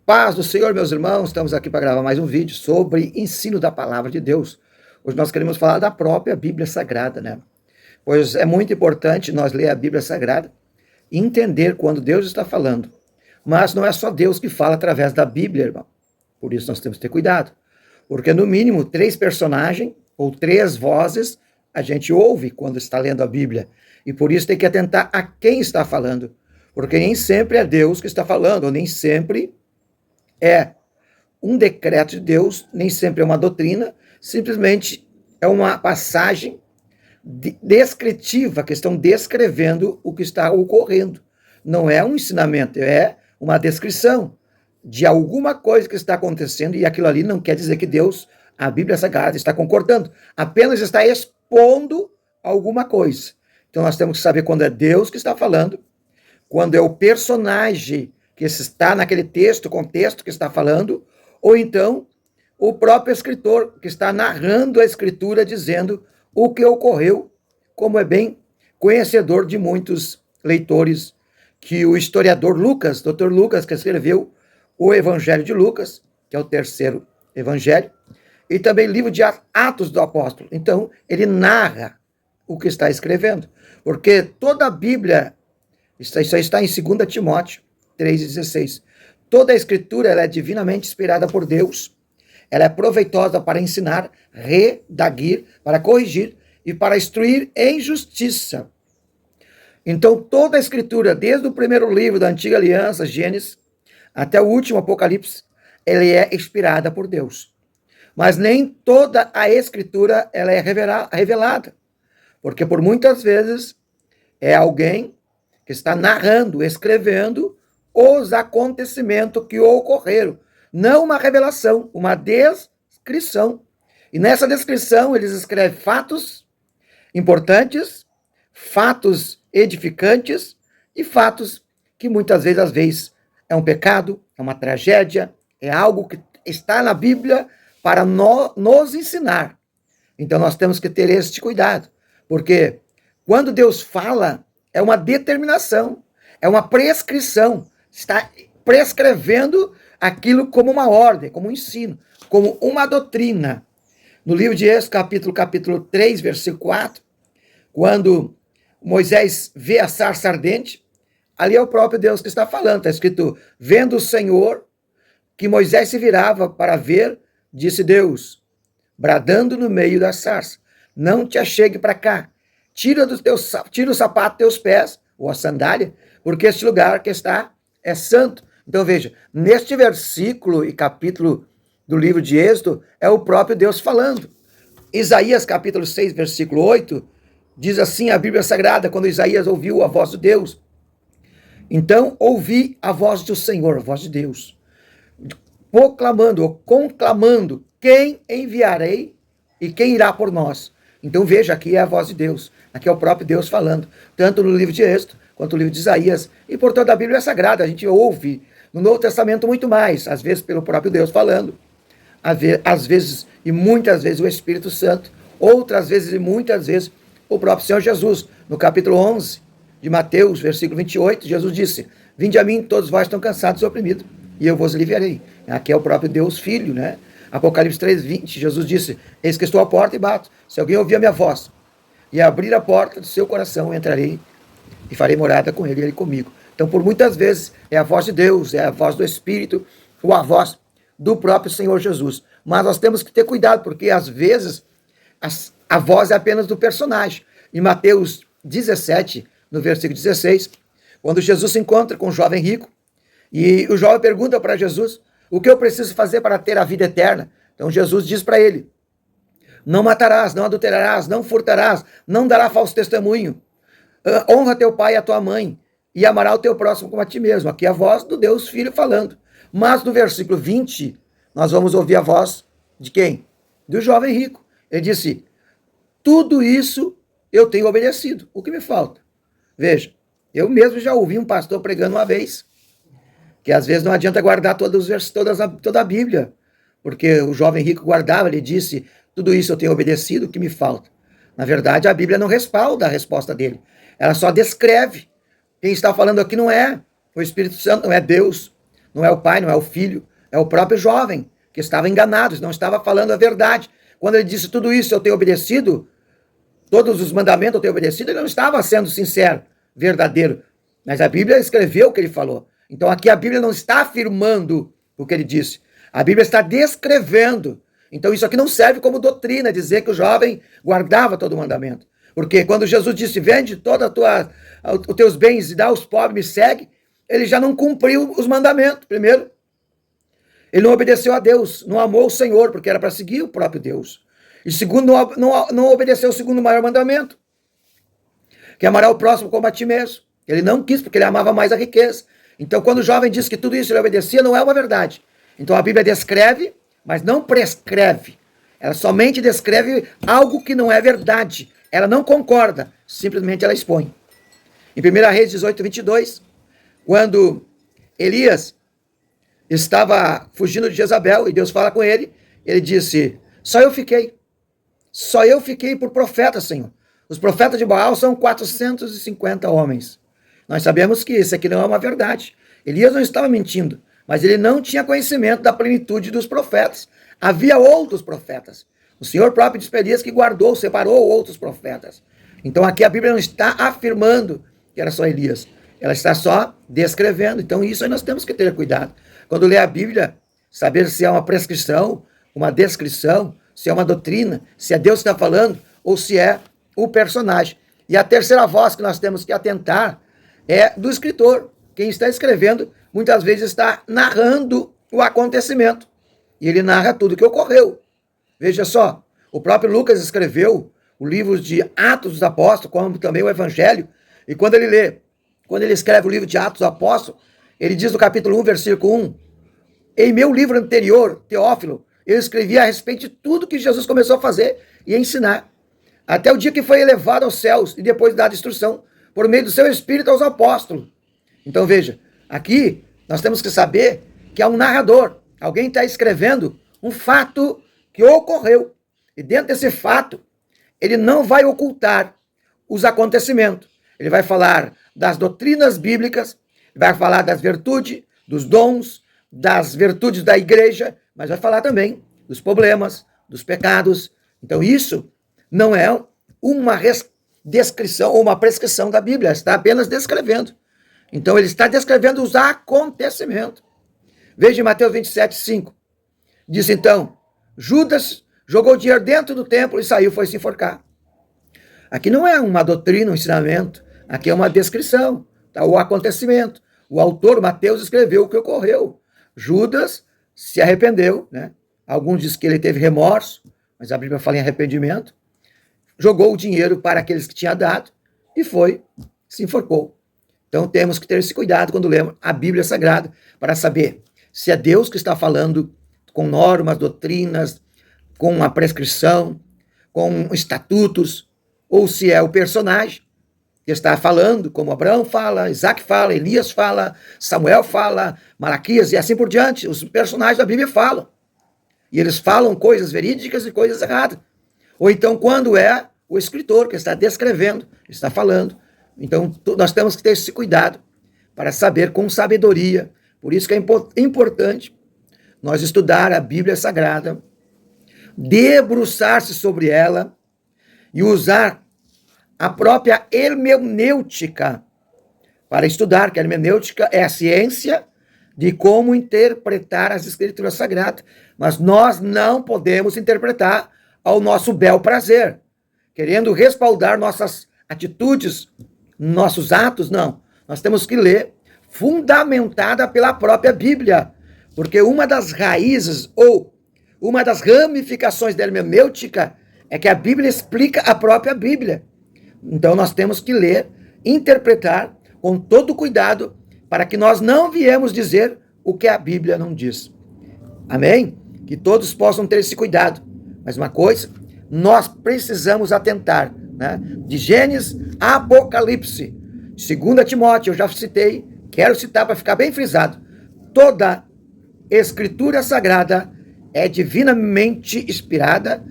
Paz do Senhor, meus irmãos, estamos aqui para gravar mais um vídeo sobre ensino da palavra de Deus. Hoje nós queremos falar da própria Bíblia Sagrada, né? Pois é muito importante nós ler a Bíblia Sagrada e entender quando Deus está falando. Mas não é só Deus que fala através da Bíblia, irmão. Por isso nós temos que ter cuidado. Porque no mínimo 3 personagens ou 3 vozes a gente ouve quando está lendo a Bíblia. E por isso tem que atentar a quem está falando. Porque nem sempre é Deus que está falando, ou nem sempre é um decreto de Deus, nem sempre é uma doutrina, simplesmente é uma passagem descritiva, que estão descrevendo o que está ocorrendo. Não é um ensinamento, é uma descrição de alguma coisa que está acontecendo, e aquilo ali não quer dizer que Deus, a Bíblia Sagrada, está concordando, apenas está expondo alguma coisa. Então nós temos que saber quando é Deus que está falando, quando é o personagem que está naquele texto, contexto que está falando, ou então o próprio escritor que está narrando a escritura, dizendo o que ocorreu, como é bem conhecedor de muitos leitores, que o historiador Lucas, Dr. Lucas, que escreveu o Evangelho de Lucas, que é o 3º evangelho, e também o livro de Atos do Apóstolo. Então, ele narra o que está escrevendo, porque toda a Bíblia, isso está em 2 Timóteo 3,16. Toda a escritura ela é divinamente inspirada por Deus. Ela é proveitosa para ensinar, redaguir, para corrigir e para instruir em justiça. Então, toda a escritura, desde o primeiro livro da Antiga Aliança, Gênesis, até o último Apocalipse, ela é inspirada por Deus. Mas nem toda a escritura ela é revelada. Porque por muitas vezes é alguém que está narrando, escrevendo os acontecimentos que ocorreram. Não uma revelação, uma descrição. E nessa descrição eles escrevem fatos importantes, fatos edificantes e fatos que muitas vezes, às vezes, é um pecado, é uma tragédia, é algo que está na Bíblia para nos ensinar. Então nós temos que ter este cuidado, porque quando Deus fala, é uma determinação, é uma prescrição, está prescrevendo aquilo como uma ordem, como um ensino, como uma doutrina. No livro de Êxodo, capítulo 3, versículo 4, quando Moisés vê a sarça ardente, ali é o próprio Deus que está falando, está escrito, vendo o Senhor que Moisés se virava para ver, disse Deus, bradando no meio da sarça, não te achegue para cá, tira o sapato dos teus pés, ou a sandália, porque este lugar que está é santo. Então veja, neste versículo e capítulo do livro de Êxodo, é o próprio Deus falando. Isaías capítulo 6, versículo 8, diz assim a Bíblia Sagrada, quando Isaías ouviu a voz de Deus. Então ouvi a voz do Senhor, a voz de Deus, proclamando ou conclamando, quem enviarei e quem irá por nós? Então veja, aqui é a voz de Deus, aqui é o próprio Deus falando, tanto no livro de Êxodo, quanto no livro de Isaías, e por toda a Bíblia Sagrada, a gente ouve no Novo Testamento muito mais, às vezes pelo próprio Deus falando, às vezes e muitas vezes o Espírito Santo, outras vezes e muitas vezes o próprio Senhor Jesus. No capítulo 11 de Mateus, versículo 28, Jesus disse, vinde a mim todos vós estão cansados e oprimidos, e eu vos aliviarei. Aqui é o próprio Deus Filho, né? Apocalipse 3:20, Jesus disse, eis que estou à porta e bato, se alguém ouvir a minha voz e abrir a porta do seu coração, eu entrarei e farei morada com ele e ele comigo. Então, por muitas vezes, é a voz de Deus, é a voz do Espírito, ou a voz do próprio Senhor Jesus. Mas nós temos que ter cuidado, porque às vezes a voz é apenas do personagem. Em Mateus 17, no versículo 16, quando Jesus se encontra com um jovem rico, e o jovem pergunta para Jesus, o que eu preciso fazer para ter a vida eterna? Então Jesus diz para ele, não matarás, não adulterarás, não furtarás, não dará falso testemunho, honra teu pai e a tua mãe, e amará o teu próximo como a ti mesmo. Aqui é a voz do Deus Filho falando. Mas no versículo 20, nós vamos ouvir a voz de quem? Do jovem rico. Ele disse, tudo isso eu tenho obedecido. O que me falta? Veja, eu mesmo já ouvi um pastor pregando uma vez, que às vezes não adianta guardar todos os versos, toda a Bíblia, porque o jovem rico guardava, ele disse, tudo isso eu tenho obedecido, o que me falta? Na verdade, a Bíblia não respalda a resposta dele, ela só descreve. Quem está falando aqui não é o Espírito Santo, não é Deus. Não é o pai, não é o filho, é o próprio jovem que estava enganado, não estava falando a verdade. Quando ele disse tudo isso, eu tenho obedecido, todos os mandamentos eu tenho obedecido, ele não estava sendo sincero, verdadeiro. Mas a Bíblia escreveu o que ele falou. Então aqui a Bíblia não está afirmando o que ele disse. A Bíblia está descrevendo. Então isso aqui não serve como doutrina, dizer que o jovem guardava todo o mandamento. Porque quando Jesus disse, vende todos os teus bens e dá aos pobres, me segue, ele já não cumpriu os mandamentos. Primeiro, ele não obedeceu a Deus, não amou o Senhor, porque era para seguir o próprio Deus. E segundo, não obedeceu o segundo maior mandamento, que é amar o próximo como a ti mesmo. Ele não quis, porque ele amava mais a riqueza. Então, quando o jovem diz que tudo isso ele obedecia, não é uma verdade. Então, a Bíblia descreve, mas não prescreve. Ela somente descreve algo que não é verdade. Ela não concorda, simplesmente ela expõe. Em 1 Reis 18, 22, quando Elias estava fugindo de Jezabel, e Deus fala com ele, ele disse, só eu fiquei por profeta, Senhor. Os profetas de Baal são 450 homens. Nós sabemos que isso aqui não é uma verdade. Elias não estava mentindo, mas ele não tinha conhecimento da plenitude dos profetas. Havia outros profetas. O Senhor próprio disse para Elias que guardou, separou outros profetas. Então aqui a Bíblia não está afirmando que era só Elias. Ela está só descrevendo. Então isso aí nós temos que ter cuidado. Quando lê a Bíblia, saber se é uma prescrição, uma descrição, se é uma doutrina, se é Deus que está falando ou se é o personagem. E a terceira voz que nós temos que atentar é do escritor. Quem está escrevendo, muitas vezes está narrando o acontecimento. E ele narra tudo o que ocorreu. Veja só, o próprio Lucas escreveu o livro de Atos dos Apóstolos, como também o Evangelho. E quando ele escreve o livro de Atos dos Apóstolos, ele diz no capítulo 1, versículo 1, em meu livro anterior, Teófilo, eu escrevi a respeito de tudo que Jesus começou a fazer e a ensinar, até o dia que foi elevado aos céus e depois dada instrução, por meio do seu Espírito aos apóstolos. Então veja, aqui nós temos que saber que há um narrador, alguém está escrevendo um fato que ocorreu, e dentro desse fato, ele não vai ocultar os acontecimentos, ele vai falar das doutrinas bíblicas, vai falar das virtudes, dos dons, das virtudes da igreja, mas vai falar também dos problemas, dos pecados. Então isso não é uma descrição ou uma prescrição da Bíblia, está apenas descrevendo. Então ele está descrevendo os acontecimentos. Veja em Mateus 27, 5. Diz então, Judas jogou o dinheiro dentro do templo e saiu, foi se enforcar. Aqui não é uma doutrina, um ensinamento, aqui é uma descrição, tá? O acontecimento. O autor, Mateus, escreveu o que ocorreu. Judas se arrependeu, né? Alguns dizem que ele teve remorso, mas a Bíblia fala em arrependimento. Jogou o dinheiro para aqueles que tinha dado e se enforcou. Então temos que ter esse cuidado quando lemos a Bíblia Sagrada para saber se é Deus que está falando com normas, doutrinas, com uma prescrição, com estatutos, ou se é o personagem que está falando, como Abraão fala, Isaac fala, Elias fala, Samuel fala, Malaquias e assim por diante. Os personagens da Bíblia falam. E eles falam coisas verídicas e coisas erradas. Ou então quando é o escritor que está descrevendo, está falando. Então nós temos que ter esse cuidado para saber com sabedoria. Por isso que é importante nós estudar a Bíblia Sagrada, debruçar-se sobre ela e usar a própria hermenêutica para estudar, que a hermenêutica é a ciência de como interpretar as Escrituras Sagradas. Mas nós não podemos interpretar ao nosso bel prazer, querendo respaldar nossas atitudes, nossos atos, não. Nós temos que ler fundamentada pela própria Bíblia, porque uma das raízes ou uma das ramificações da hermenêutica é que a Bíblia explica a própria Bíblia. Então nós temos que ler, interpretar com todo cuidado para que nós não viemos dizer o que a Bíblia não diz. Amém? Que todos possam ter esse cuidado. Mas uma coisa, nós precisamos atentar, né? De Gênesis a Apocalipse, 2 Timóteo, eu já citei, quero citar para ficar bem frisado. Toda Escritura Sagrada é divinamente inspirada,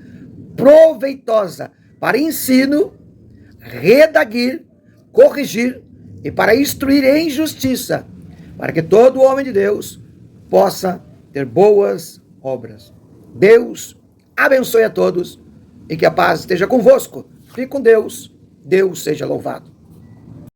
proveitosa para ensino, redaguir, corrigir e para instruir em justiça, para que todo homem de Deus possa ter boas obras. Deus abençoe a todos e que a paz esteja convosco. Fique com Deus. Deus seja louvado.